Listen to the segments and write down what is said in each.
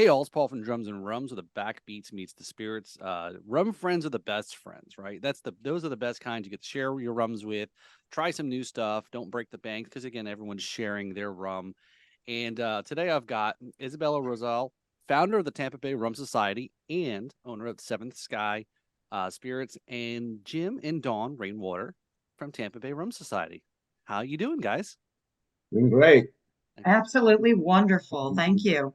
Hey, all, it's Paul from Drums and Rums, where the backbeats meets the spirits. Rum friends are the best friends, right? Those are the best kinds you get to share your rums with. Try some new stuff. Don't break the bank because again, everyone's sharing their rum. And today I've got Isabella Rosal, founder of the Tampa Bay Rum Society and owner of Seventh Sky Spirits, and Jim and Dawn Rainwater from Tampa Bay Rum Society. How you doing, guys? Doing great. Absolutely wonderful. Thank you.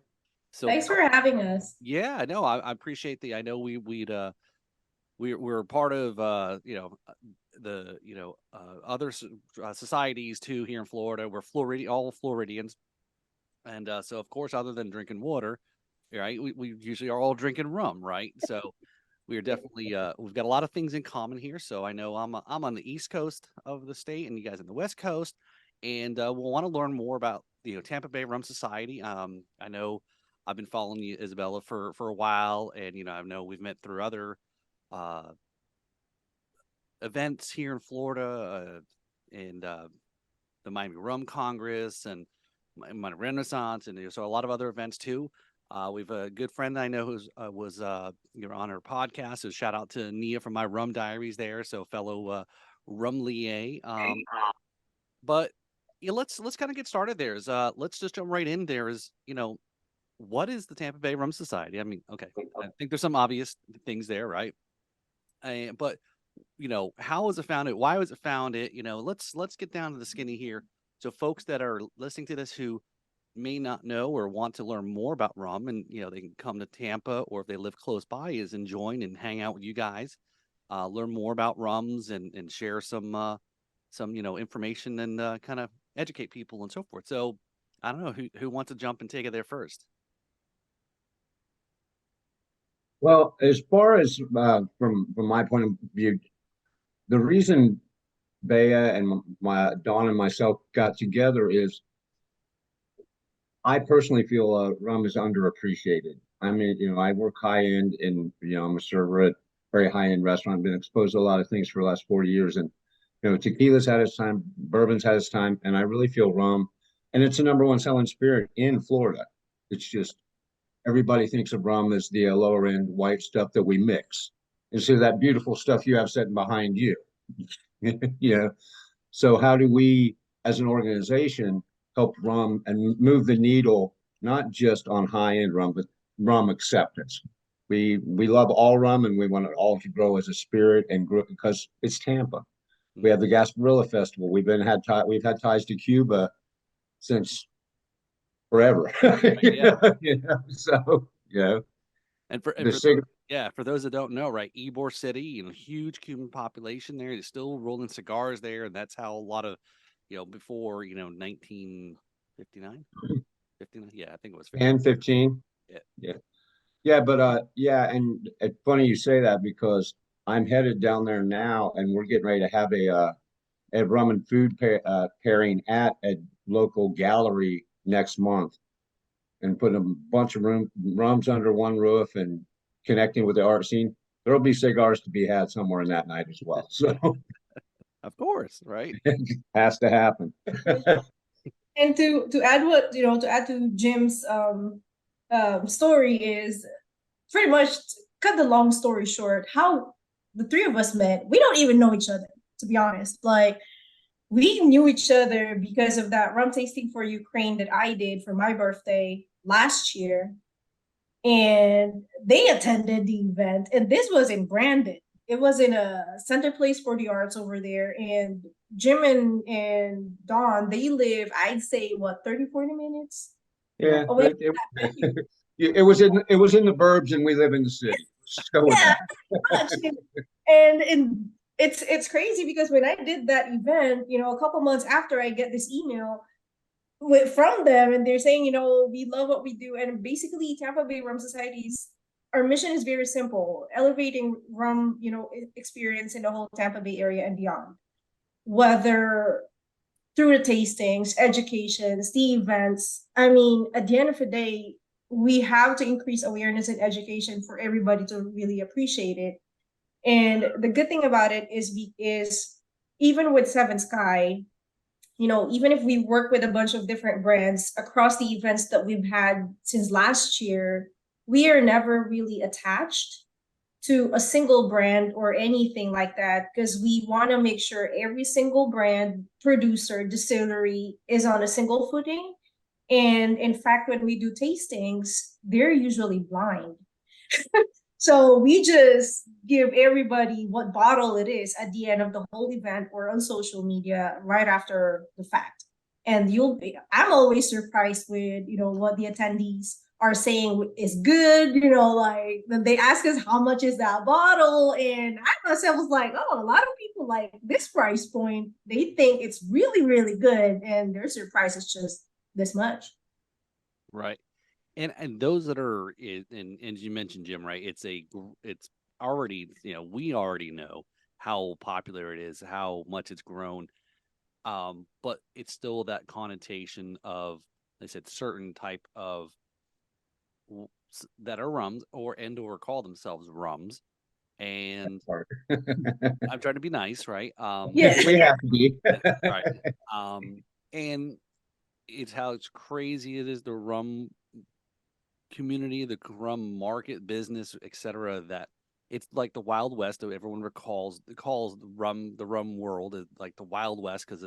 So Thanks for having us. yeah, no, I appreciate the. I know we're part of the other societies too here in Florida. We're all Floridians, and so of course, other than drinking water, right, we usually are all drinking rum, right? So we are definitely we've got a lot of things in common here. So I know I'm on the East Coast of the state, and you guys on the West Coast, and we'll want to learn more about Tampa Bay Rum Society. I know I've been following you, Isabella, for a while, and I know we've met through other uh, events here in Florida, and the Miami Rum Congress and Miami Renaissance, and so a lot of other events too. We've a good friend that I know who's was on our podcast. So shout out to Nia from my Rum Diaries there. So fellow rum lier. But yeah, let's kind of get started. Let's just jump right in. What is the Tampa Bay Rum Society? I mean, okay, I think there's some obvious things there, right? But how was it founded? Why was it founded? Let's get down to the skinny here. So folks that are listening to this who may not know or want to learn more about rum, and they can come to Tampa, or if they live close by, is and join and hang out with you guys, learn more about rums and share some information and kind of educate people and so forth. So I don't know who wants to jump and take it there first. Well, as far as from my point of view, the reason Bea and my Don and myself got together is I personally feel rum is underappreciated. I mean, I work high end, and I'm a server at a very high end restaurant. I've been exposed to a lot of things for the last 40 years, and tequila's had its time, bourbon's had its time, and I really feel rum, and it's the number one selling spirit in Florida. It's just everybody thinks of rum as the lower end white stuff that we mix instead of that beautiful stuff you have sitting behind you. Yeah. So how do we, as an organization, help rum and move the needle, not just on high end rum, but rum acceptance? We love all rum, and we want it all to grow as a spirit and grow because it's Tampa. We have the Gasparilla Festival. We've had ties to Cuba since forever. Yeah. So And for for those that don't know, right, Ybor City, huge Cuban population there. They're still rolling cigars there, and that's how a lot of, before 1959, 59, yeah, I think it was 59. and 15. Yeah, but and it's funny you say that because I'm headed down there now, and we're getting ready to have a rum and food pairing at a local gallery next month, and putting a bunch of rums under one roof and connecting with the art scene. There'll be cigars to be had somewhere in that night as well. So Of course, right? it has to happen. And to add to add to Jim's story is pretty much, cut the long story short, how the three of us met. We don't even know each other, to be honest. Like, we knew each other because of that rum tasting for Ukraine that I did for my birthday last year. And they attended the event, and this was in Brandon. It was in a center place for the arts over there. And Jim and Dawn, they live, I'd say, what, 30-40 minutes Yeah, away it, from that venue. it was in the burbs, and we live in the city. So Yeah, much. And it's crazy because when I did that event, a couple months after, I get this email from them, and they're saying, we love what we do. And basically, Tampa Bay Rum Society's, our mission is very simple: elevating rum, experience in the whole Tampa Bay area and beyond. Whether through the tastings, educations, the events. I mean, at the end of the day, we have to increase awareness and education for everybody to really appreciate it. And the good thing about it is even with Seven Sky, even if we work with a bunch of different brands across the events that we've had since last year, we are never really attached to a single brand or anything like that, because we want to make sure every single brand, producer, distillery is on a single footing. And in fact, when we do tastings, they're usually blind. So we just give everybody what bottle it is at the end of the whole event or on social media right after the fact. And I'm always surprised with, what the attendees are saying is good, like then they ask us how much is that bottle. And I myself was like, oh, a lot of people like this price point. They think it's really, really good. And their surprise is just this much. Right. And those that are and as you mentioned, Jim, right? It's already, we already know how popular it is, how much it's grown. But it's still that connotation of, like I said, certain type of that are rums or call themselves rums. And I'm trying to be nice, right? Yeah. We have to be. Right. And it's how it's crazy it is, the rum community, the rum market, business, etc. That it's like the Wild West. Everyone calls the rum world is like the Wild West, because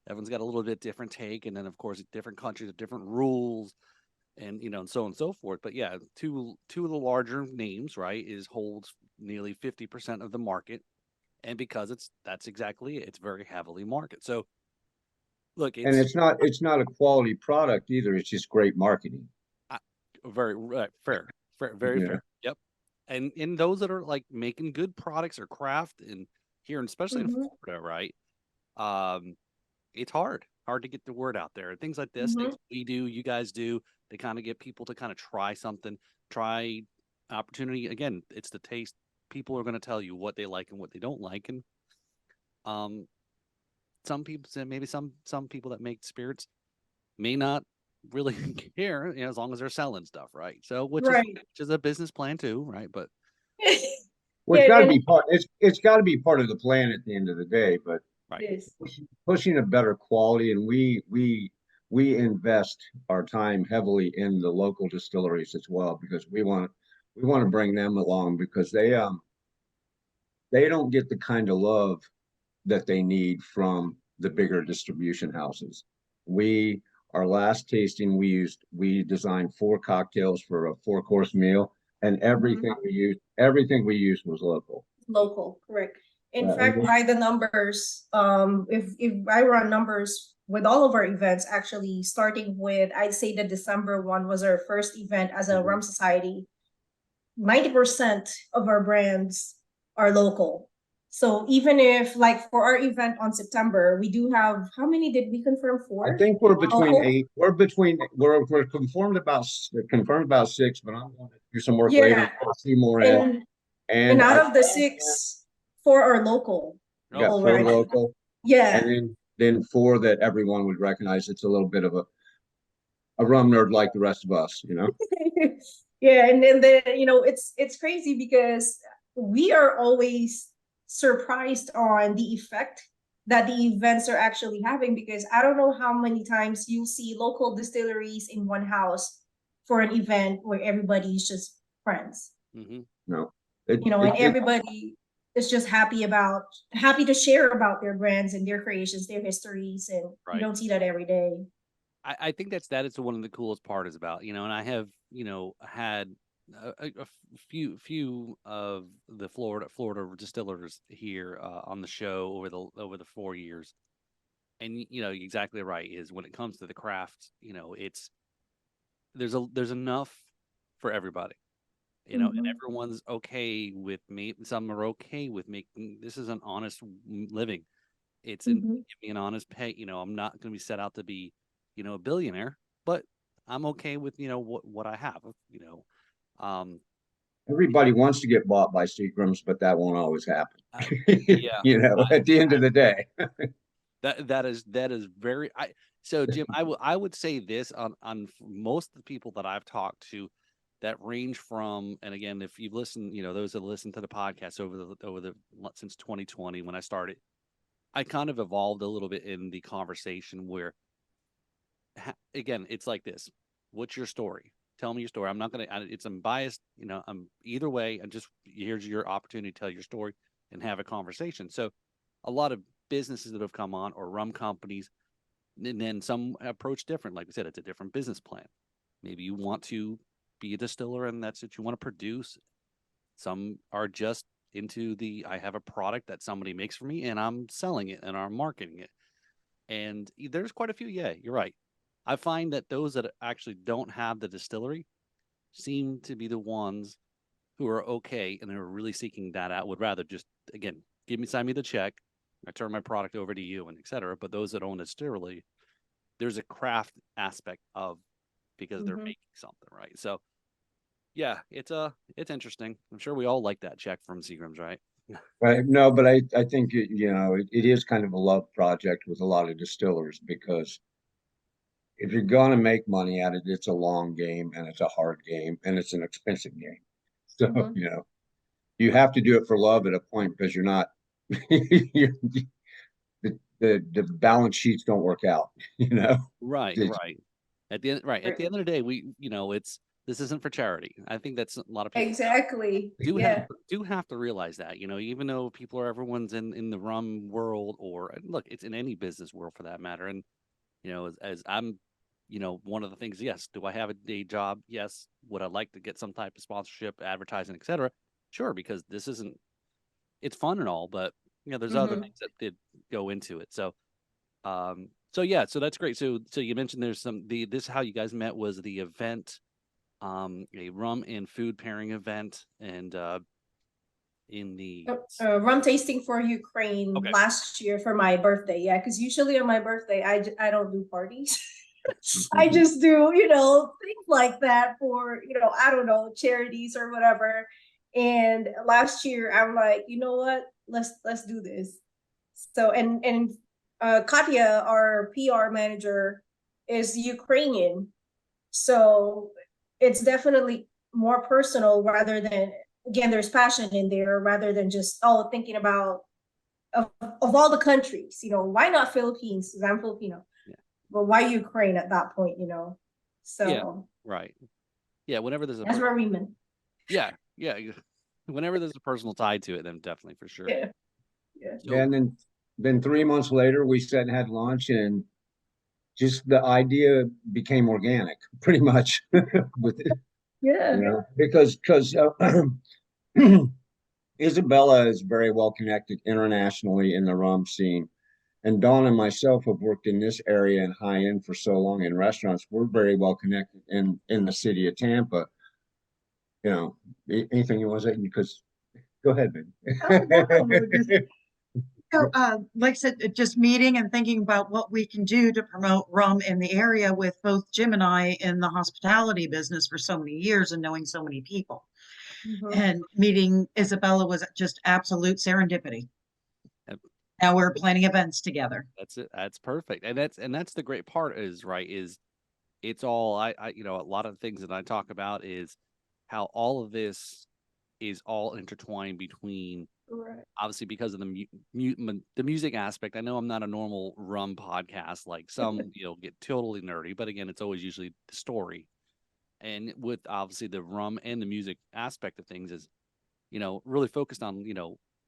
everyone's got a little bit different take, and then of course different countries have different rules, and and so on and so forth. But yeah, two of the larger names, right, holds nearly 50% of the market, and because that's exactly it. It's very heavily market. So look, And it's not a quality product either. It's just great marketing. very fair, very Yeah. fair. Yep. And in those that are like making good products or craft, and here, and especially in Florida, right? It's hard to get the word out there. And things like this, things we do, you guys do, they kind of get people to kind of try something, try opportunity. Again, it's the taste. People are going to tell you what they like and what they don't like, and some people, maybe some people that make spirits may not really care, as long as they're selling stuff, right? So which is a business plan too, right? But Well, it's got to be part. It's got to be part of the plan at the end of the day. But right, pushing a better quality, and we invest our time heavily in the local distilleries as well, because we want to bring them along, because they don't get the kind of love that they need from the bigger distribution houses. Our last tasting, we designed 4 cocktails for a 4-course meal, and everything we used was local. Local, correct. In fact, by the numbers, if I run numbers with all of our events, actually starting with, I'd say the December one was our first event as a Rum Society. 90% of our brands are local. So even if, like, for our event on September, we do have, how many did we confirm? 4? I think we're between 8. We're confirmed about 6, but I'm going to do some work later. A few more in. And out of the 6, 4 are local. Got 4 local. Yeah. And then 4 that everyone would recognize. It's a little bit of a rum nerd like the rest of us, Yeah, and then it's crazy because we are always surprised on the effect that the events are actually having, because I don't know how many times you'll see local distilleries in one house for an event where everybody's just friends. No. And everybody is just happy to share about their brands and their creations, their histories, and you don't see that every day. I think that is one of the coolest parts about, and I have, had a few of the Florida distillers here on the show over the 4 years. And, you're exactly right, is when it comes to the craft, there's enough for everybody. And everyone's okay with me. Some are okay with making this is an honest living. It's an honest pay. I'm not going to be set out to be, a billionaire, but I'm okay with what I have. Everybody wants to get bought by Seagrams, but that won't always happen. Yeah, at the end of the day. that is very. So Jim, I would say this on most of the people that I've talked to, that range from, and again, if you've listened, those that listen to the podcast over the since 2020 when I started, I kind of evolved a little bit in the conversation where, again, it's like this: what's your story? tell me your story. I'm not going to, it's unbiased, I'm either way. And just here's your opportunity to tell your story and have a conversation. So a lot of businesses that have come on, or rum companies, and then some approach different. Like we said, it's a different business plan. Maybe you want to be a distiller and that's what you want to produce. Some are just into I have a product that somebody makes for me and I'm selling it and I'm marketing it. And there's quite a few. Yeah, you're right. I find that those that actually don't have the distillery seem to be the ones who are okay and are really seeking that out, would rather just, again, sign me the check. I turn my product over to you and et cetera. But those that own a distillery, there's a craft aspect of, because they're making something, right? So yeah, it's interesting. I'm sure we all like that check from Seagram's, right? Right. No, but I think it is kind of a love project with a lot of distillers, because if you're gonna make money at it, it's a long game and it's a hard game and it's an expensive game. So, you have to do it for love at a point, because you're not you're, the balance sheets don't work out, Right, It's- right. At the end of the day, this isn't for charity. I think that's a lot of people Exactly. do Yeah. have to realize that, even though everyone's in the rum world, or look, it's in any business world for that matter. And as I'm, one of the things, yes, do I have a day job? Yes. Would I like to get some type of sponsorship, advertising, etc.? Sure, because it's fun and all, but there's other things that did go into it. So yeah, so that's great. So you mentioned there's this how you guys met was the event, a rum and food pairing event, and in the Rum tasting for Ukraine last year for my birthday. Yeah, because usually on my birthday, I don't do parties. I just do, things like that for, I don't know, charities or whatever. And last year I'm like, you know what? Let's do this. So and Katya, our PR manager, is Ukrainian. So it's definitely more personal, rather than, again, there's passion in there, rather than just thinking about of all the countries, why not Philippines, because I'm Filipino, but why Ukraine at that point, so yeah, right, yeah, whenever there's that's where we met. yeah whenever there's a personal tie to it, then definitely, for sure. Yeah. So, and then 3 months later we sat and had lunch, and just the idea became organic, pretty much. with it, Yeah. because Isabella is very well connected internationally in the rum scene. And Dawn and myself have worked in this area in high end for so long in restaurants. We're very well connected in the city of Tampa. Anything you want to say? Because go ahead, man. So, like I said, just meeting and thinking about what we can do to promote rum in the area, with both Jim and I in the hospitality business for so many years and knowing so many people. And meeting Isabella was just absolute serendipity. Yep. Now we're planning events together. that's it. That's perfect. And that's the great part is it's all I a lot of things that I talk about is how all of this is all intertwined between, obviously, because of the music aspect. I know I'm not a normal rum podcast like some, get totally nerdy, but again, it's always usually the story. And with obviously the rum and the music aspect of things is, really focused on,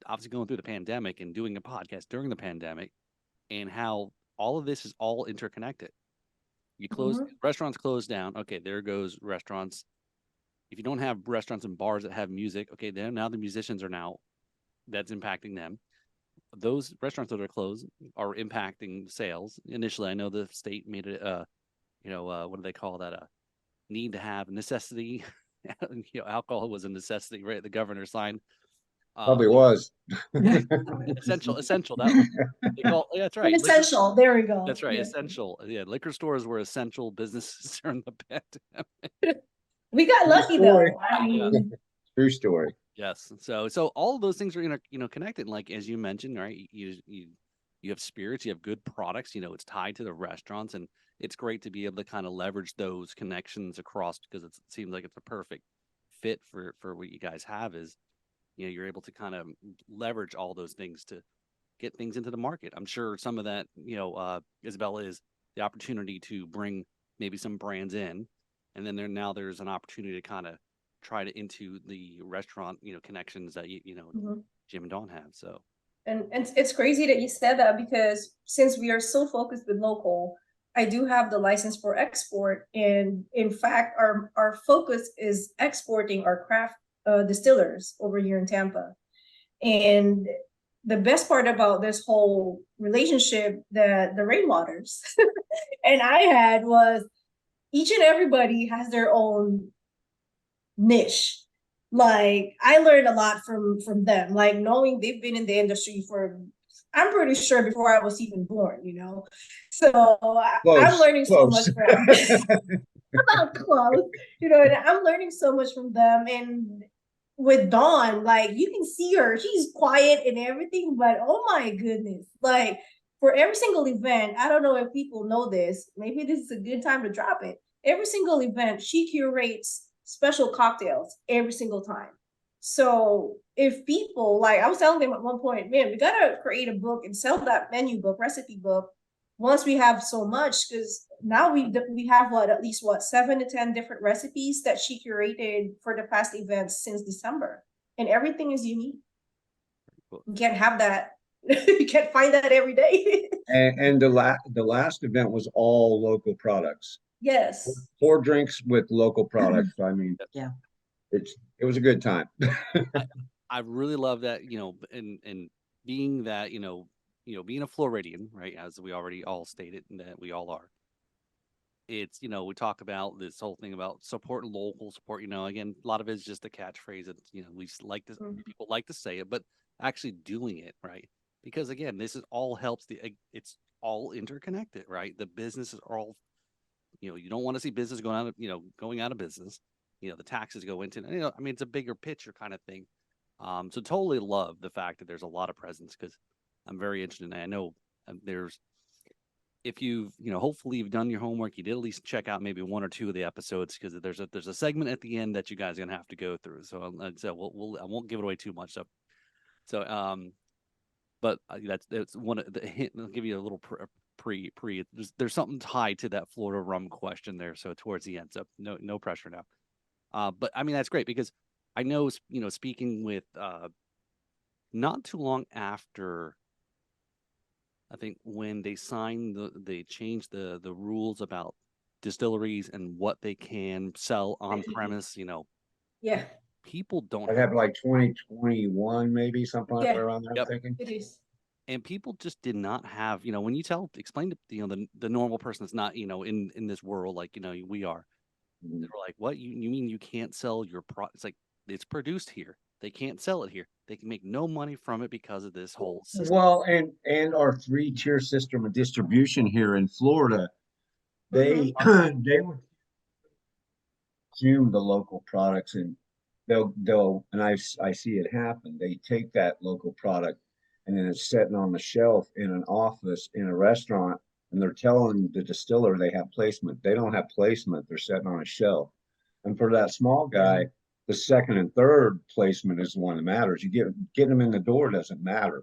obviously going through the pandemic and doing a podcast during the pandemic, and how all of this is all interconnected. You close restaurants, close down. Okay, there goes restaurants. If you don't have restaurants and bars that have music, okay, then now the musicians are that's impacting them. Those restaurants that are closed are impacting sales. Initially, I know the state made it, what do they call that? A need to have necessity. Alcohol was a necessity, right? The governor signed. Probably was. Essential. That yeah, that's right. Essential. There we go. That's right. Yeah. Essential. Yeah, liquor stores were essential businesses during the pandemic. We got lucky though. I mean, True story. Yes. So all of those things are connected. Like as you mentioned, right? You have spirits, you have good products. It's tied to the restaurants, and it's great to be able to kind of leverage those connections across, because it seems like it's a perfect fit for what you guys have. Is you're able to kind of leverage all those things to get things into the market. I'm sure some of that, Isabella, is the opportunity to bring maybe some brands in and then there's an opportunity to kind of try to into the restaurant, connections that Mhm. Jim and Dawn have. So And it's crazy that you said that, because since we are so focused with local, I do have the license for export, and in fact, our focus is exporting our craft distillers over here in Tampa. And the best part about this whole relationship that the Rainwaters and I had was each and everybody has their own niche. Like I learned a lot from them, like knowing they've been in the industry for, I'm pretty sure, before I was even born, you know. So I'm Close, learning so much close. from about close, you know, and I'm learning so much from them. And with Dawn, like you can see her, she's quiet and everything, but oh my goodness, like for every single event, I don't know if people know this, maybe this is a good time to drop it. Every single event, she curates special cocktails every single time. So if people, like I was telling them at one point, man, we gotta create a book and sell that menu book, recipe book, once we have so much, because now we have what, at least what, 7 to 10 different recipes that she curated for the past events since December, and everything is unique. Cool. You can't have that. You can't find that every day. And the last event was all local products. Yes. 4 drinks with local products. So, I mean, Yeah. it was a good time. I really love that, and being that, being a Floridian, right, as we already all stated and that we all are. It's, we talk about this whole thing about support local, support, again, a lot of it is just a catchphrase that, we just like to, people like to say it, but actually doing it, right? Because again, this is all helps it's all interconnected, right? The businesses are all, you don't want to see business going out of business. The taxes go into, I mean, it's a bigger picture kind of thing. So totally love the fact that there's a lot of presence, because I'm very interested in that. I know there's, if you've, hopefully you've done your homework, you did at least check out maybe 1 or 2 of the episodes, because there's a segment at the end that you guys are gonna have to go through. So I won't give it away too much. But that's one of the hint. I'll give you a little pre. There's something tied to that Florida rum question there. So towards the end, so no pressure now. But I mean that's great, because I know, speaking with not too long after, I think when they signed they changed the rules about distilleries and what they can sell on premise, Yeah. people don't I have like 2021, maybe something like Yeah. around there. Yep. I'm thinking. It is. and people just did not have, when you explain to the normal person that's not, in this world like, we are, Mhm. they're like, what, you mean you can't sell your product? It's like, it's produced here, they can't sell it here, they can make no money from it because of this whole system. Well, and our 3-tier system of distribution here in Florida, they they would consume the local products, and they'll and I see it happen. They take that local product and then it's sitting on the shelf in an office in a restaurant, and they're telling the distiller they have placement. They don't have placement, they're sitting on a shelf. And for that small guy, the second and third placement is the one that matters. You get them in the door doesn't matter.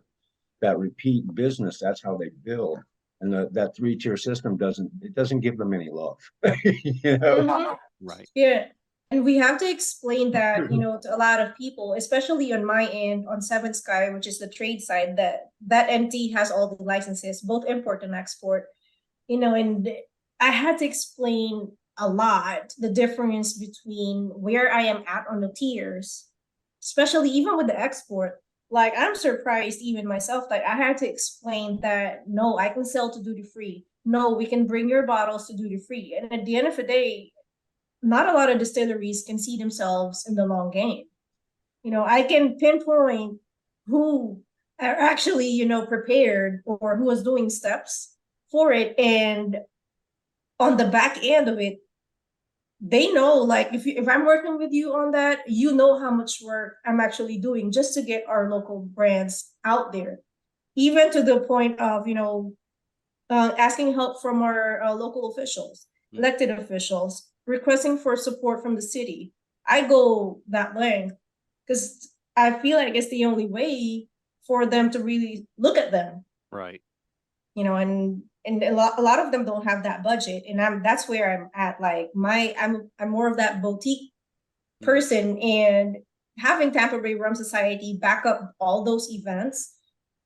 That repeat business, that's how they build. And that 3-tier system doesn't give them any love. Right. Yeah. And we have to explain that, to a lot of people, especially on my end, on Seven Sky, which is the trade side, that entity has all the licenses, both import and export, and I had to explain a lot the difference between where I am at on the tiers, especially even with the export. Like I'm surprised even myself that I had to explain that no, I can sell to duty free. No, we can bring your bottles to duty free. And at the end of the day, not a lot of distilleries can see themselves in the long game. I can pinpoint who are actually, prepared or who was doing steps for it. And on the back end of it, they know, like, if I'm working with you on that, how much work I'm actually doing just to get our local brands out there, even to the point of, asking help from our local officials, elected officials, requesting for support from the city. I go that length because I feel like it's the only way for them to really look at them. Right. And and a lot of them don't have that budget, and that's where I'm at. Like I'm more of that boutique person, and having Tampa Bay Rum Society back up all those events,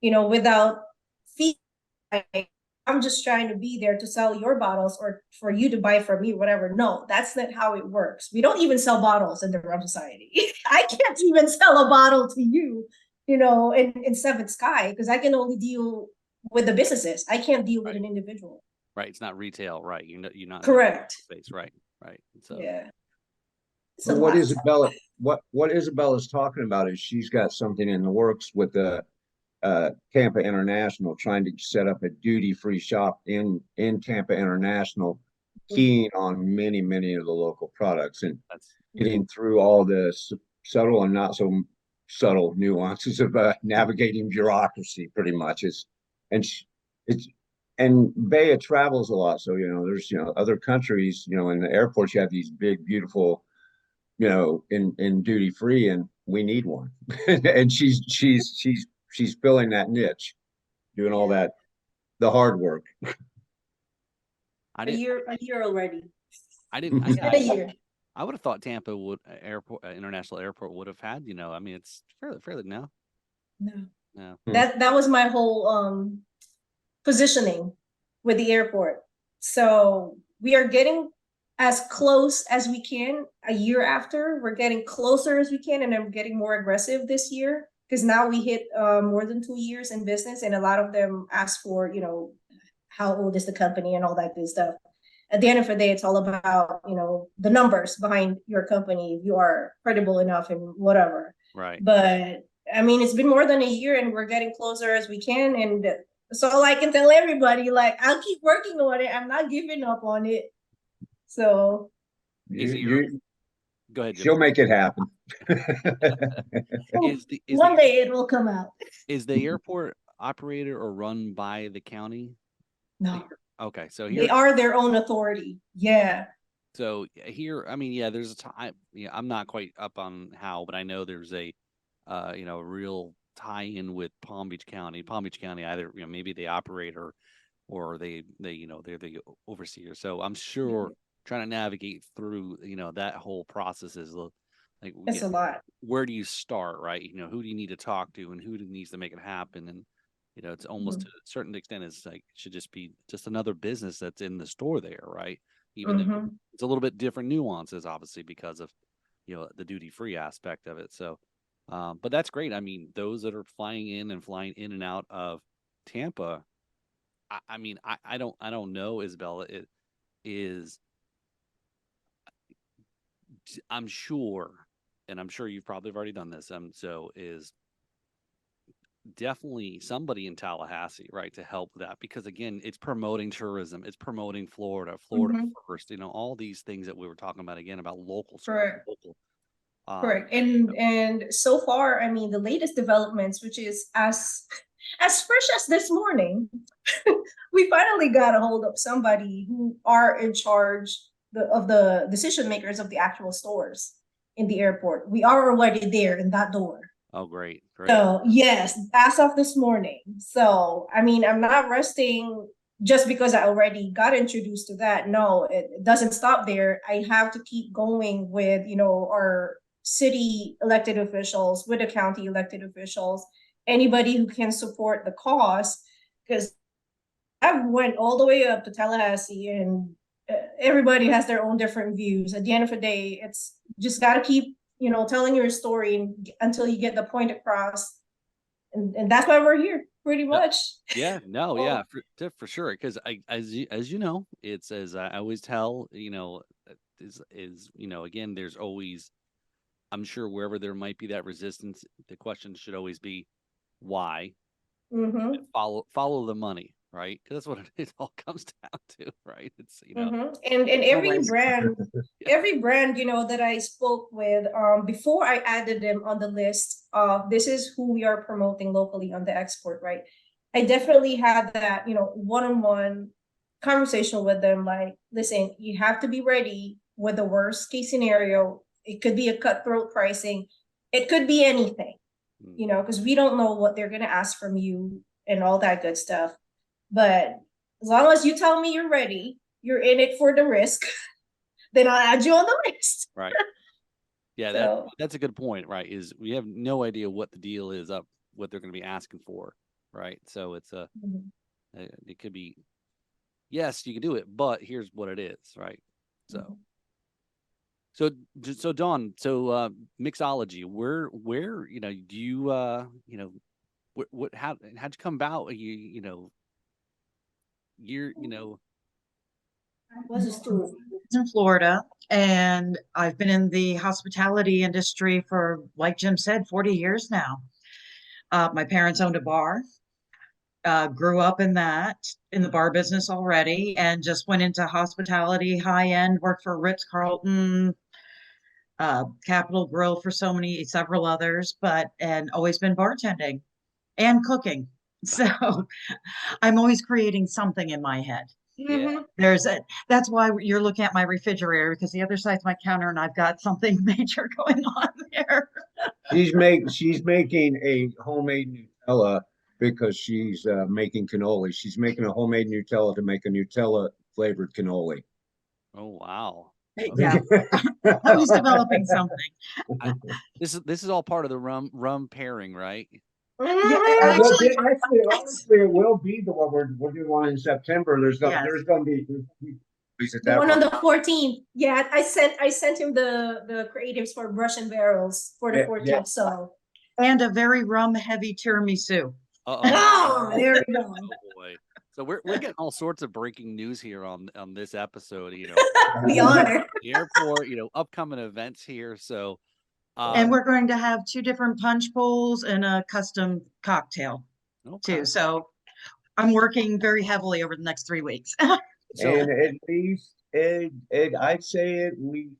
without fee. I'm just trying to be there to sell your bottles or for you to buy from me, whatever. No, that's not how it works. We don't even sell bottles in the Rum Society. I can't even sell a bottle to you, in Seventh Sky, because I can only deal with the businesses. I can't deal with an individual. Right. It's not retail, right? You're not correct. Space, right? Right. So yeah. So what Isabella's talking about is she's got something in the works with the Tampa International, trying to set up a duty-free shop in Tampa International, keying on many of the local products and getting through all the subtle and not so subtle nuances of navigating bureaucracy. Pretty much and Bea travels a lot, so there's other countries, in the airports you have these big beautiful, in duty free, and we need one. And she's filling that niche, doing all that, the hard work. A year already. I didn't. It's been a year. I would have thought Tampa International Airport would have had. I mean, it's fairly now. No. That was my whole positioning with the airport. So we are getting as close as we can a year after. We're getting closer as we can, and I'm getting more aggressive this year because now we hit more than 2 years in business, and a lot of them ask for, how old is the company and all that good stuff. At the end of the day, it's all about, the numbers behind your company, if you are credible enough and whatever. Right. But I mean, it's been more than a year and we're getting closer as we can. And so all I can tell everybody, like, I'll keep working on it. I'm not giving up on it. So go ahead, Jim. She'll make it happen. One day it will come out. Is the airport operated or run by the county? No. Okay, so they are their own authority. Yeah. So here, I mean, there's a time. I'm not quite up on how, but I know there's a, real tie-in with Palm Beach County. Palm Beach County, either maybe they operate or they're the overseer. So I'm sure trying to navigate through that whole process is like it's a lot. Where do you start, right? Who do you need to talk to, and who needs to make it happen, and it's almost to a certain extent is like it should just be just another business that's in the store there, right? Even though it's a little bit different nuances, obviously, because of the duty-free aspect of it. So but that's great. I mean, those that are flying in and out of Tampa, I mean, I don't know, Isabella, it is, I'm sure, and I'm sure you've probably already done this, so is definitely somebody in Tallahassee, right, to help that, because again, it's promoting tourism, it's promoting Florida first, all these things that we were talking about again about local. Correct. And so far, I mean, the latest developments, which is as fresh as this morning, we finally got a hold of somebody who are in charge of the decision makers of the actual stores in the airport. We are already there in that door. Oh, great. So yes, as of this morning. So, I mean, I'm not resting just because I already got introduced to that. No, it doesn't stop there. I have to keep going with, our city elected officials, with the county elected officials, anybody who can support the cause, because I went all the way up to Tallahassee, and everybody has their own different views. At the end of the day, it's just got to keep telling your story until you get the point across, and that's why we're here, pretty much. For sure. Because as you know, it's, as I always tell, again, there's always, I'm sure wherever there might be that resistance, the question should always be why. And follow the money, right? Because that's what it all comes down to, right? It's and every brand, that I spoke with before I added them on the list of this is who we are promoting locally on the export, right? I definitely had that one-on-one conversation with them, like, listen, you have to be ready with the worst case scenario. It could be a cutthroat pricing, it could be anything, because we don't know what they're going to ask from you and all that good stuff. But As long as you tell me you're ready, you're in it for the risk, then I'll add you on the list. Right. Yeah, So, that's a good point, right? Is we have no idea what the deal is up, what they're going to be asking for, right? So it's mhm. it could be, yes, you can do it, but here's what it is, right? Mhm. So Dawn, so mixology, where do you how'd you come about? You're What's the story? In Florida, and I've been in the hospitality industry for, like Jim said, 40 years now. My parents owned a bar, grew up in the bar business already, and just went into hospitality, high end, worked for Ritz-Carlton, Capital Grill for several others, and always been bartending and cooking. So I'm always creating something in my head. yeah. Mhm. That's why you're looking at my refrigerator, because the other side's my counter and I've got something major going on there. She's making a homemade Nutella because she's making cannoli. She's making a homemade Nutella to make a Nutella flavored cannoli. Oh wow. Yeah, I was developing something. I, this is all part of the rum pairing, right? Yeah, Well, actually, actually, honestly, it will be the one we're doing one in September. yes. There's going to be at The that one on one. the 14th. Yeah, I sent him the creatives for brush and barrels for the Yeah, 14th. yeah. So And a very rum heavy tiramisu. oh, there we go. Oh boy. So we're getting all sorts of breaking news here on this episode, The honor. the airport, upcoming events here. So And we're going to have 2 different punch bowls and a custom cocktail okay. too. So I'm working very heavily over the next 3 weeks. So And at least I'd say at least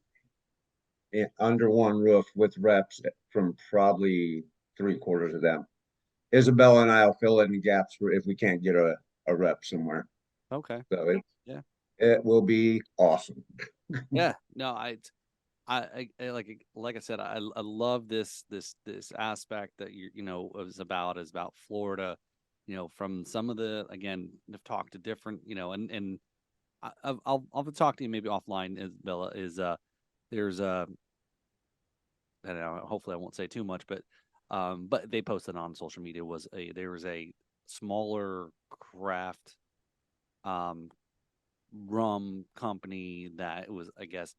under one roof with reps from probably 3/4 of them. Isabella and I'll fill in the gaps for if we can't get a rep somewhere. okay. So Yeah. it will be awesome. Yeah. No, I like I said, I love this aspect that is about Florida, from some of the, again, I've talked to different, and I'll talk to you maybe offline, Isabella, is there's I don't know, hopefully I won't say too much, but they posted on social media, there was a smaller craft um rum company that was, I guess,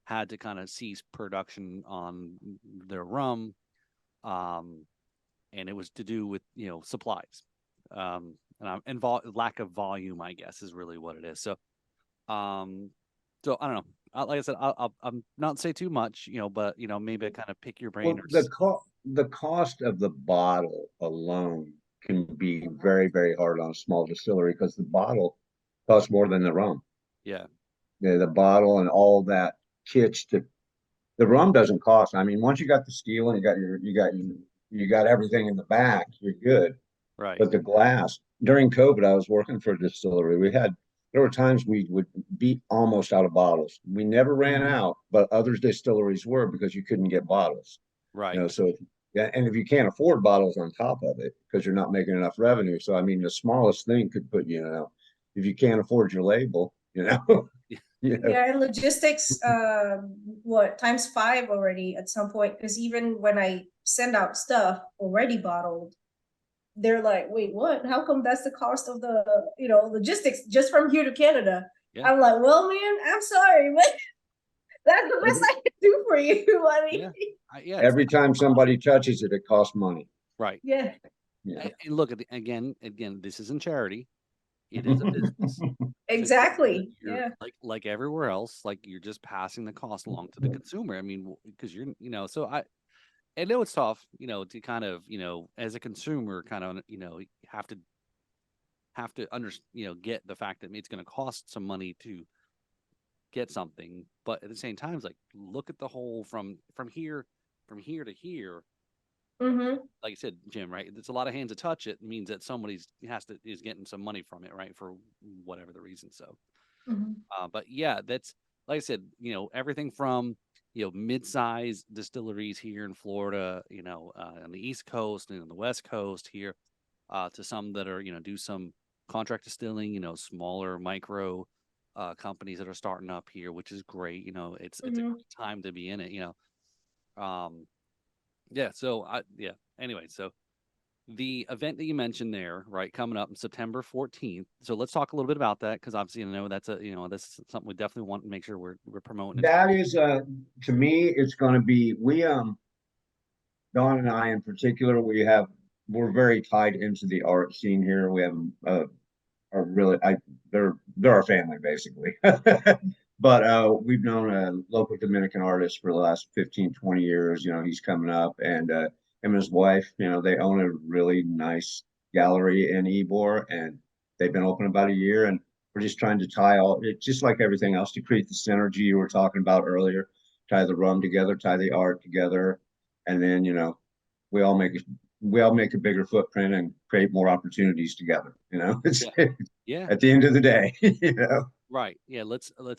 had to kind of cease production on their rum, um and it was to do with supplies, and lack of volume, I guess, is really what it is. Um so I don't know. Like I said, I'm not say too much, but maybe I kind of pick your brain Well, the cost of the bottle alone can be very, very hard on a small distillery because the bottle costs more than the rum. yeah, The bottle and all that kitsch to the rum doesn't cost. I mean, once you got the steel and you got everything in the back, you're good. right, But the glass during COVID, I was working for a distillery. There were times we would be almost out of bottles. We never ran out, but other distilleries were because you couldn't get bottles. right, So yeah, and if you can't afford bottles on top of it because you're not making enough revenue. So I mean, the smallest thing could put if you can't afford your label, Yeah, and logistics, what times 5 already at some point? Because even when I send out stuff already bottled, they're like, "Wait, what? How come that's the cost of the logistics just from here to Canada?" Yeah. I'm like, "Well, man, I'm sorry, but that's the best I can do for you." I mean, yeah, Every time somebody touches it, it costs money. right. yeah, Yeah. And look at again, this isn't charity. It is a business. exactly. You're Yeah. like everywhere else, like you're just passing the cost along to the consumer. I mean, because so I know it's tough, to kind of, as a consumer, kind of, have to get the fact that it's going to cost some money to get something, but at the same time, it's like, look at the whole from here to here. Mm-hmm. Like I said, Jim, right? It's a lot of hands to touch it. Means that somebody's is getting some money from it, right? For whatever the reason. So, Mm-hmm. but yeah, that's, like I said, everything from mid-size distilleries here in Florida, on the East Coast and on the West Coast here, to some that are do some contract distilling, smaller micro companies that are starting up here, which is great. It's a great time to be in it. Yeah. So Anyway, so the event that you mentioned there, right, coming up on September 14th. So let's talk a little bit about that, because obviously, that's this is something we definitely want to make sure we're promoting. That is, to me, it's going to be, Don and I in particular, we're very tied into the art scene here. We have are really, they're our family basically. But we've known a local Dominican artist for the last 15, 20 years. He's coming up, and him and his wife, they own a really nice gallery in Ybor, and they've been open about a year, and we're just trying to tie it's just like everything else, to create the synergy you were talking about earlier, tie the rum together, tie the art together, and then, we all make a bigger footprint and create more opportunities together. It's Yeah. at the end of the day, Right. Yeah.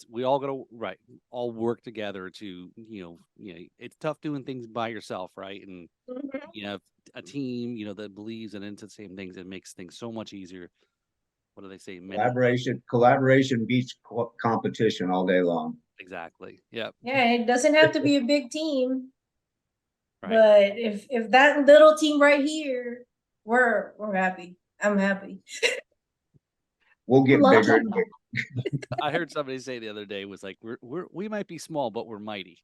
We all gotta, right, all work together to, it's tough doing things by yourself, right? And a team, that believes and into the same things, it makes things so much easier. What do they say? Collaboration beats competition all day long. Exactly. Yeah. Yeah, it doesn't have to be a big team. Right. But if that little team right here, we're happy. I'm happy. We'll get bigger. I heard somebody say the other day was like, we might be small, but we're mighty.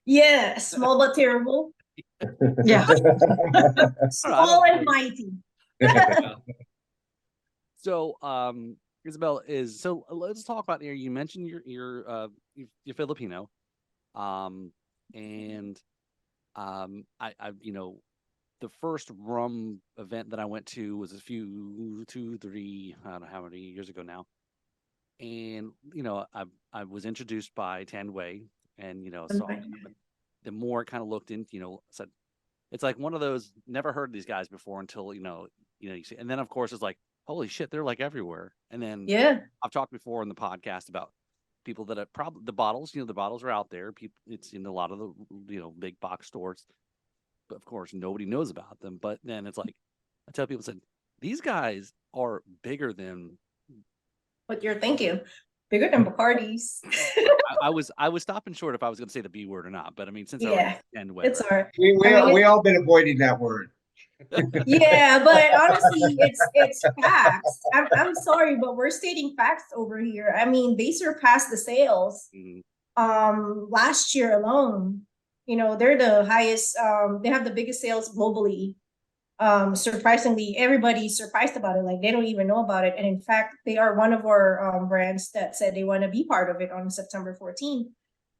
Yeah, small but terrible. Yeah. Small and mighty. So, Isabella, so let's talk about here. You mentioned you're Filipino, and the first rum event that I went to was a few, 2, 3, I don't know how many years ago now. And, I was introduced by Tanway, and, so the more I kind of looked into, said, it's like one of those, never heard of these guys before until, you see, and then of course it's like, holy shit, they're like everywhere. And then I've talked before in the podcast about people that have probably the bottles are out there. People, it's in a lot of the, big box stores. But of course, nobody knows about them. But then it's like, I tell people, these guys are bigger than what you're thinking. Bigger than Bacardis. I was stopping short if I was going to say the B word or not. But I mean, since it's hard. We all been avoiding that word. Yeah, but honestly, it's facts. I'm sorry, but we're stating facts over here. I mean, they surpassed the sales last year alone. They're the highest, they have the biggest sales globally. Surprisingly, everybody's surprised about it. Like, they don't even know about it. And in fact, they are one of our brands that said they want to be part of it on September 14th.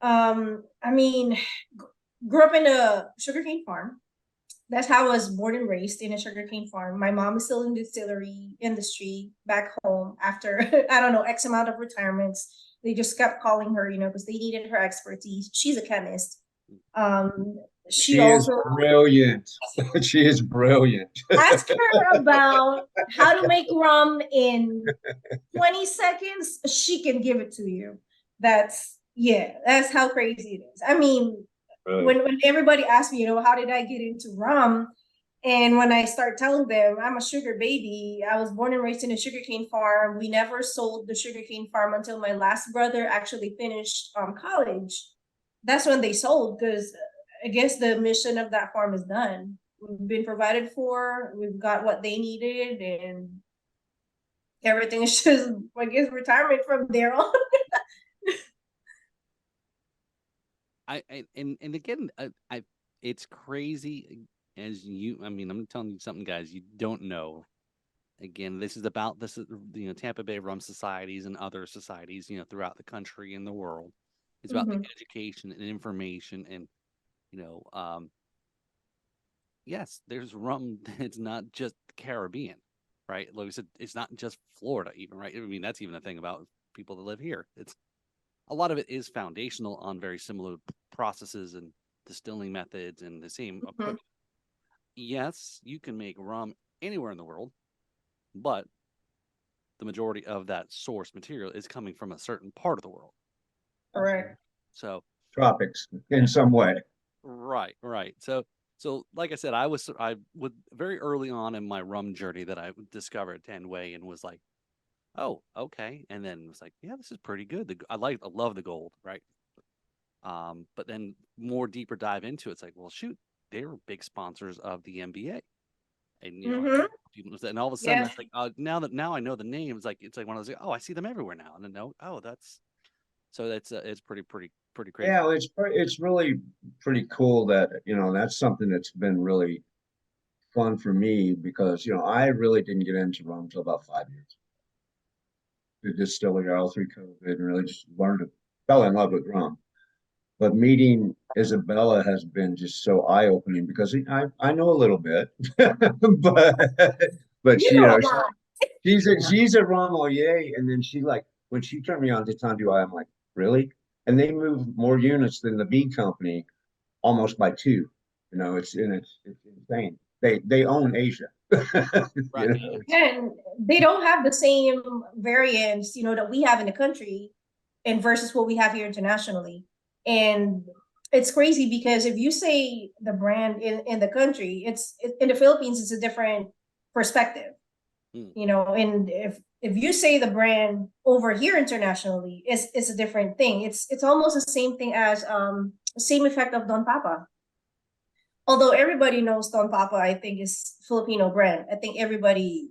I mean, grew up in a sugarcane farm. That's how I was born and raised, in a sugarcane farm. My mom is still in the distillery industry back home after, I don't know, X amount of retirements. They just kept calling her, because they needed her expertise. She's a chemist. She also is brilliant. She is brilliant. Ask her about how to make rum in 20 seconds. She can give it to you. That's how crazy it is. I mean, when everybody asks me, how did I get into rum? And when I start telling them I'm a sugar baby, I was born and raised in a sugarcane farm. We never sold the sugarcane farm until my last brother actually finished college. That's when they sold, because I guess the mission of that farm is done. We've been provided for, we've got what they needed, and everything is just, I guess, retirement from there on. It's crazy I'm telling you something, guys, you don't know. Again, this is Tampa Bay Rum Societies and other societies, throughout the country and the world. It's about the education and information, and yes, there's rum. It's not just the Caribbean, right? Like we said, it's not just Florida, even, right? I mean, that's even the thing about people that live here. It's a lot of it is foundational on very similar processes and distilling methods and the same approach. Yes, you can make rum anywhere in the world, but the majority of that source material is coming from a certain part of the world. Correct. So tropics in some way. Right. So like I said, I would very early on in my rum journey that I discovered Tanway and was like, oh, okay. And then it was like, yeah, this is pretty good. I love the gold, right? But then more deeper dive into it, it's like, well, shoot, they were big sponsors of the NBA. And people, and all of a sudden, Yes. it's like, now I know the name. It's like one of those, oh, I see them everywhere now, and then that's so that's it's pretty crazy. Yeah, it's really pretty cool that, that's something that's been really fun for me because, I really didn't get into rum until about 5 years. The distillery all through COVID and really just fell in love with rum. But meeting Isabella has been just so eye-opening because I know a little bit, but You know a lot. she's a Romoyer, and then when she turned me on to Tanduay, I'm like, really? And they move more units than the B company, almost by two. It's insane. They own Asia. Right. And they don't have the same variants, that we have in the country and versus what we have here internationally. And it's crazy because if you say the brand in the country, in the Philippines, it's a different perspective. And if you say the brand over here internationally, it's a different thing. It's almost the same thing as same effect of Don Papa. Although everybody knows Don Papa, I think is Filipino brand. I think everybody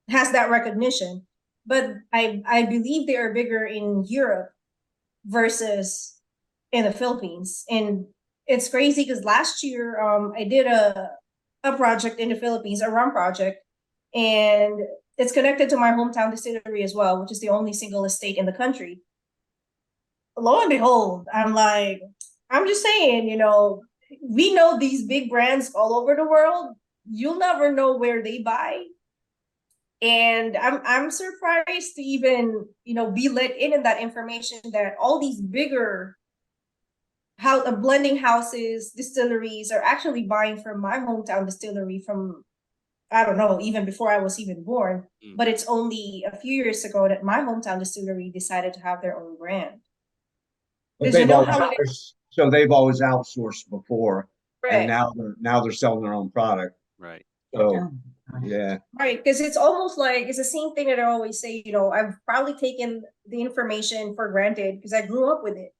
has that recognition. But I believe they are bigger in Europe versus in the Philippines. And it's crazy because last year I did a project in the Philippines, a rum project, and it's connected to my hometown distillery as well, which is the only single estate in the country. Lo and behold, I'm just saying, we know these big brands all over the world. You'll never know where they buy. And I'm surprised to even, be let in that information that all these bigger blending houses, distilleries are actually buying from my hometown distillery from, I don't know, even before I was even born. But it's only a few years ago that my hometown distillery decided to have their own brand. But they've always outsourced before, and Right. now they're selling their own product. Right. So yeah. Right, because it's almost like it's the same thing that I always say. I've probably taken the information for granted because I grew up with it.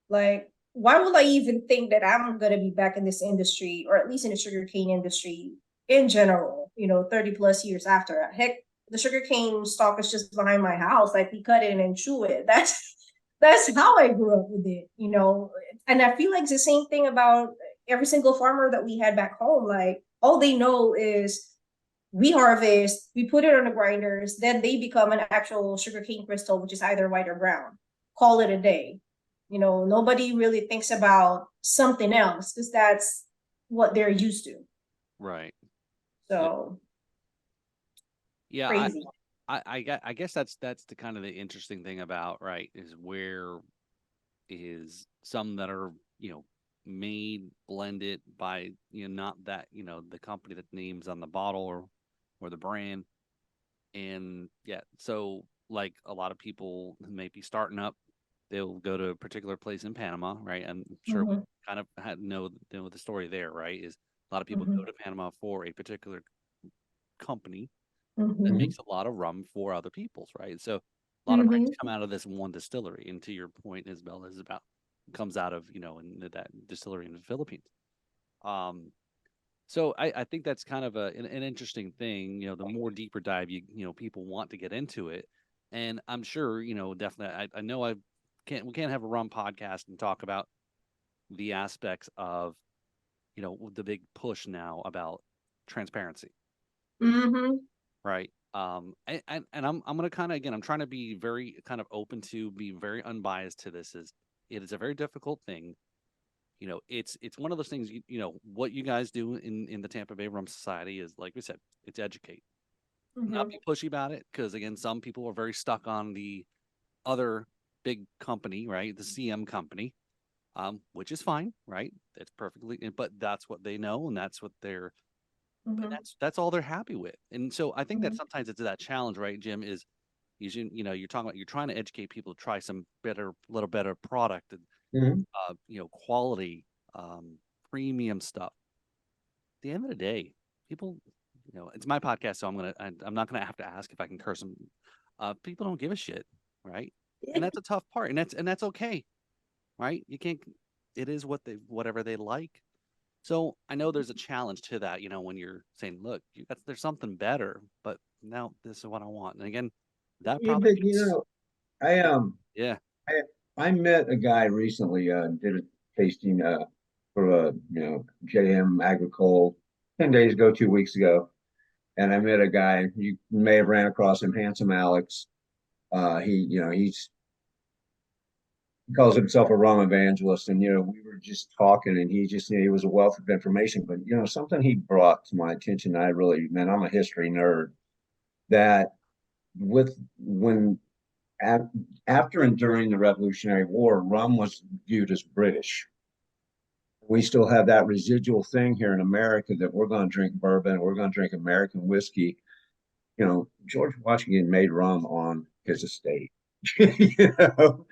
Like, why would I even think that I'm gonna be back in this industry, or at least in the sugarcane industry in general? 30 plus years after. Heck, the sugarcane stalk is just behind my house. Like, we cut it and chew it. That's how I grew up with it. And I feel like it's the same thing about every single farmer that we had back home. Like, all they know is we harvest, we put it on the grinders, then they become an actual sugarcane crystal, which is either white or brown. Call it a day. Nobody really thinks about something else because that's what they're used to. Right. So yeah, crazy. I guess that's the kind of the interesting thing about, right, is where is some that are, made, blended by, not that, the company that names on the bottle or the brand. And yeah, so like a lot of people may be starting up, they'll go to a particular place in Panama, right? I'm sure we kind of know the story there, right? Is a lot of people go to Panama for a particular company that makes a lot of rum for other people's, right? So a lot of brands come out of this one distillery. And to your point, Isabella, is about comes out of, in that distillery in the Philippines. So I think that's kind of an interesting thing. The more deeper dive people want to get into it, and I'm sure definitely. I know we can't have a rum podcast and talk about the aspects of the big push now about transparency, right? And I'm gonna kind of, again, I'm trying to be very kind of open to be very unbiased to this. It is a very difficult thing. It's one of those things. What you guys do in the Tampa Bay Rum Society is, like we said, it's educate, not be pushy about it, because again, some people are very stuck on the other big company, right, the CM company, which is fine, right? It's perfectly, but that's what they know, and that's what they're, and that's all they're happy with. And so I think that sometimes it's that challenge, right, Jim, is you're talking about, you're trying to educate people to try some little better product and quality, premium stuff. At the end of the day, people, it's my podcast, so I'm not gonna have to ask if I can curse them. people don't give a shit, right? Yeah. And that's a tough part, and that's okay, right? You can't. It is whatever they like. So I know there's a challenge to that, when you're saying, look, there's something better, but now this is what I want. And again, that Yeah, probably but I yeah, I I met a guy recently, did a tasting for JM Agricole 10 days ago, 2 weeks ago. And I met a guy, you may have ran across him, Handsome Alex. He calls himself a rum evangelist. And we were just talking, and he was a wealth of information. But something he brought to my attention, man, I'm a history nerd, that with when after and during the Revolutionary War, rum was viewed as British. We still have that residual thing here in America that we're going to drink bourbon, we're going to drink American whiskey. George Washington made rum on his estate. you know,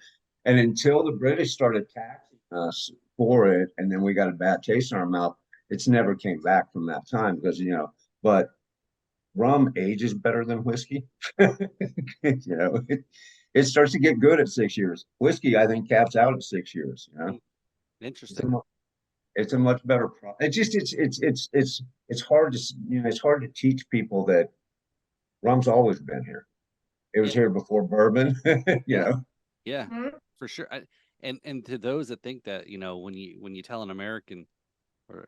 and until the British started taxing us for it, and then we got a bad taste in our mouth, it's never came back from that time but rum ages better than whiskey. It starts to get good at 6 years. Whiskey, I think, caps out at 6 years. interesting. It's a much better product. It's hard to it's hard to teach people that rum's always been here. It was here before bourbon. Yeah. Mhm. For sure. And to those that think that when you tell an American or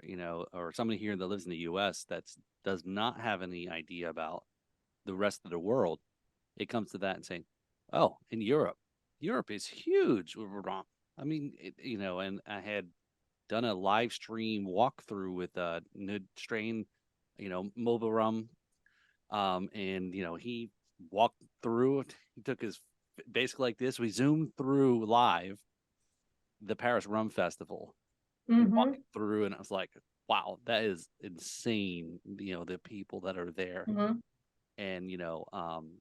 or somebody here that lives in the U.S. that does not have any idea about the rest of the world, it comes to that and saying, oh, in Europe is huge with rum. I mean, and I had done a live stream walkthrough with Nud Strain, mobile rum. And he walked through it. He took his basically like this. We zoomed through live the Paris Rum Festival, walking through, and I was like, wow, that is insane. The people that are there. Mhm. And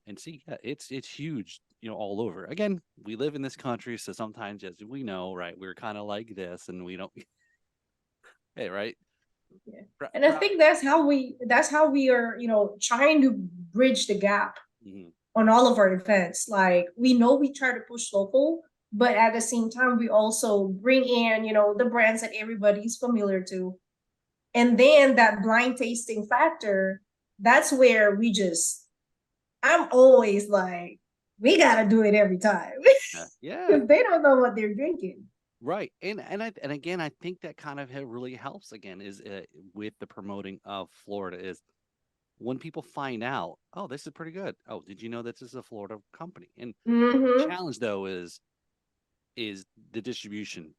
and see, yeah, it's huge, all over. Again, we live in this country, so sometimes, as we know, right, we're kind of like this, and we don't. Hey, right? Yeah. And I think that's how we are, trying to bridge the gap Mhm. on all of our events. Like we know we try to push local, but at the same time we also bring in, the brands that everybody's familiar to. And then that blind tasting factor, that's where I'm always like, we gotta do it every time. Yeah. Because they don't know what they're drinking. Right. And again, I think that kind of really helps again is with the promoting of Florida is when people find out, oh, this is pretty good. Oh, did you know this is a Florida company? And the Mm-hmm. challenge though is the distribution,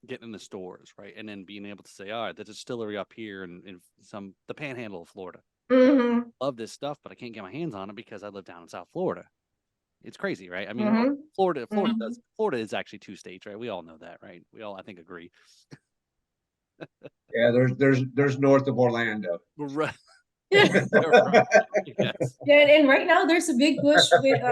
getting in the stores, right? And then being able to say, all right, the distillery up here in the panhandle of Florida. Mm-hmm. Love this stuff, but I can't get my hands on it because I live down in South Florida. It's crazy, right? I mean, Mm-hmm. Florida is actually 2 states, right? We all know that, right? We all, I think, agree. Yeah, there's north of Orlando. Right. Yeah. Right. Yes. And right now there's a big push with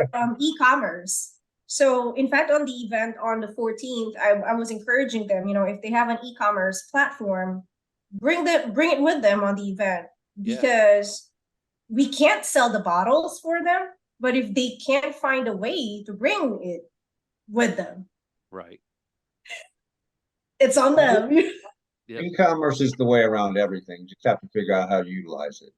e-commerce. So in fact, on the event on the 14th, I was encouraging them, if they have an e-commerce platform, bring it with them on the event, Yeah. because we can't sell the bottles for them, but if they can't find a way to bring it with them, Right. it's on them. Yep. E-commerce is the way around everything. You just have to figure out how to utilize it.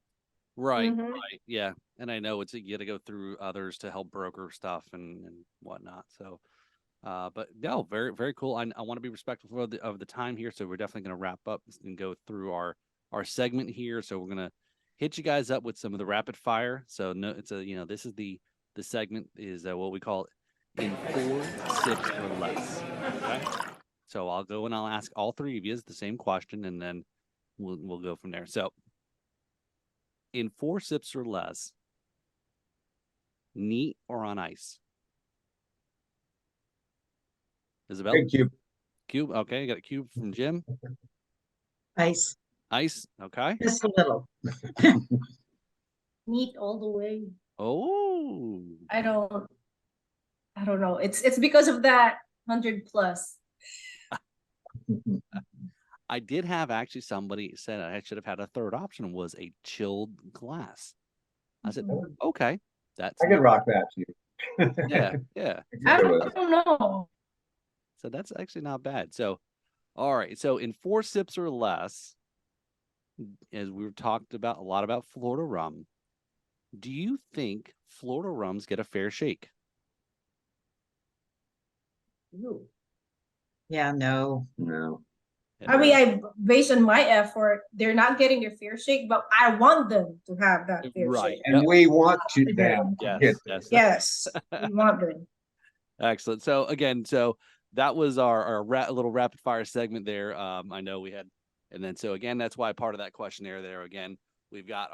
Right. Mhm. Right. Yeah. And I know you got to go through others to help broker stuff and whatnot. So, but no, very, very cool. I want to be respectful of the time here. So we're definitely going to wrap up and go through our segment here. So we're going to hit you guys up with some of the rapid fire. So no, it's this is the segment is what we call in 4 sips or less. Okay. So I'll go and I'll ask all three of you the same question, and then we'll go from there. So in 4 sips or less, neat or on ice? Isabella? Big cube. Cube. Okay, got a cube from Jim. Ice, Ice. Okay. just a little. Neat all the way. Oh. I don't know. It's because of that 100+. I did have actually somebody said I should have had a third option was a chilled glass. I said, Mhm. okay. That's I could rock that too. yeah, yeah. I Together with it. don't know. So that's actually not bad. So, all right. So in 4 sips or less, as we've talked about a lot about Florida rum, do you think Florida rums get a fair shake? Yeah, no. No. I mean, based on my effort, they're not getting their fair shake, but I want them to have that fair Right. shake. And Yep. we want to Yes, them to get there. Yes, we want them. Excellent. So again, so that was our little rapid fire segment there. I know we had, and then so again, that's why part of that questionnaire there. Again, we've got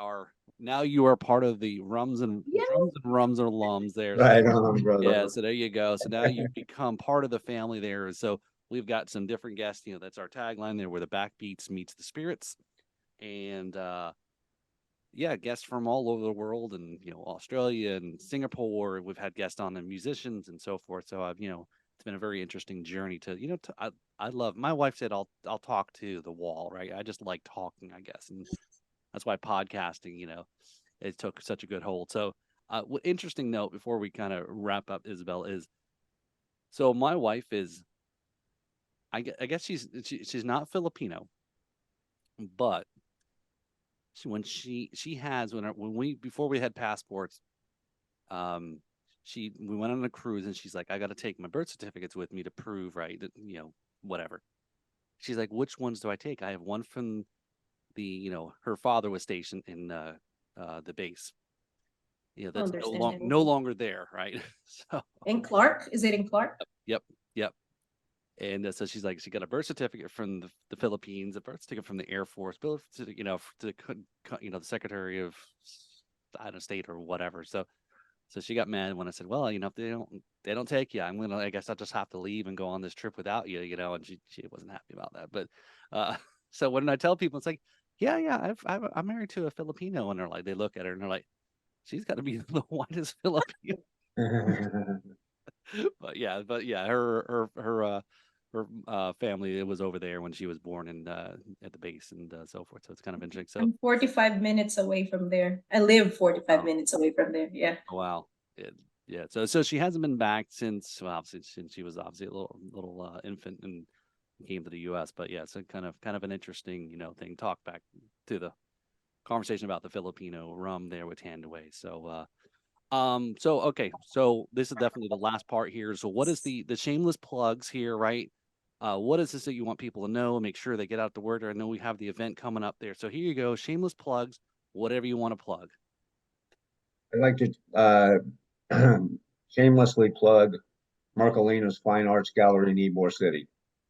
now you are part of the Rums and Yeah. Rums alums there. Right So, on, brother. yeah, so there you go. So now you become part of the family there. So we've got some different guests. You know, that's our tagline there, where the backbeats meets the spirits, and yeah, guests from all over the world, and Australia and Singapore. We've had guests on, and musicians and so forth. So I've it's been a very interesting journey to I love. My wife said I'll talk to the wall, right? I just like talking, I guess, and that's why podcasting it took such a good hold. So interesting note before we kind of wrap up, Isabel, is so my wife is I guess she's not Filipino, but when we before we had passports, we went on a cruise, and she's like, I got to take my birth certificates with me to prove, right, that whatever. She's like, which ones do I take? I have one from the her father was stationed in the base. That's Understandable. no longer there, right? So In Clark? Is it in Clark? yep. And so she's like, she got a birth certificate from the Philippines, a birth certificate from the Air Force, to the Secretary of I don't know, State or whatever. So she got mad when I said, well, if they don't take you, I guess I'll just have to leave and go on this trip without you, and she wasn't happy about that. But so when I tell people, it's like, yeah, I'm married to a Filipino, and they're like, they look at her and they're like, she's got to be the whitest Filipino. but yeah, her family was over there when she was born, and at the base and so forth. So it's kind of interesting. So I'm 45 minutes away from there. I live 45 Wow. minutes away from there. Yeah. wow, yeah. So she hasn't been back since she was obviously a little infant and came to the U.S. But yeah, so kind of an interesting thing. Talk back to the conversation about the Filipino rum there with Handaway. So okay, so this is definitely the last part here. So what is the shameless plugs here, right? What is this that you want people to know? Make sure they get out the word. I know we have the event coming up there. So here you go, shameless plugs, whatever you want to plug. I'd like to shamelessly plug Marcolina's Fine Arts Gallery in Ybor City.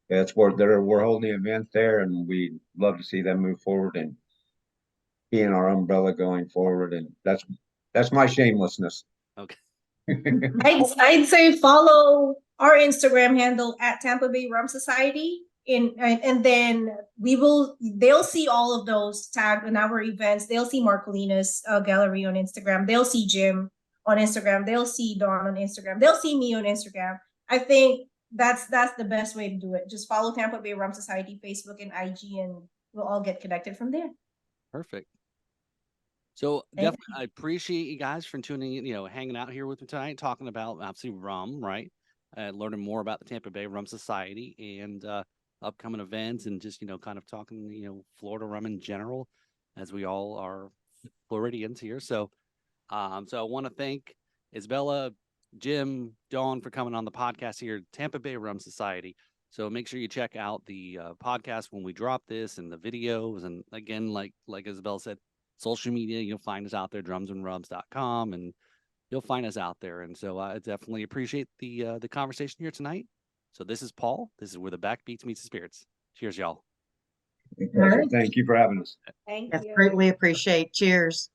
That's where we're holding the event there, and we'd love to see them move forward and be in our umbrella going forward. And that's my shamelessness. Okay. I'd say follow our Instagram handle at Tampa Bay Rum Society. And then they'll see all of those tagged in our events. They'll see Marcolina's gallery on Instagram. They'll see Jim on Instagram. They'll see Dawn on Instagram. They'll see me on Instagram. I think that's the best way to do it. Just follow Tampa Bay Rum Society, Facebook and IG, and we'll all get connected from there. Perfect. So definitely, I appreciate you guys for tuning in, hanging out here with me tonight, talking about obviously rum, right? Learning more about the Tampa Bay Rum Society and upcoming events, and just kind of talking Florida rum in general, as we all are Floridians here. So I want to thank Isabella, Jim, Dawn for coming on the podcast here, Tampa Bay Rum Society. So make sure you check out the podcast when we drop this, and the videos, and again, like Isabella said, social media, you'll find us out there, drumsandrubs.com, and you'll find us out there. And so I definitely appreciate the conversation here tonight. So this is Paul. This is where the backbeats meets the spirits. Cheers, y'all. Thank you for having us. Thank That's you. greatly appreciate. Cheers.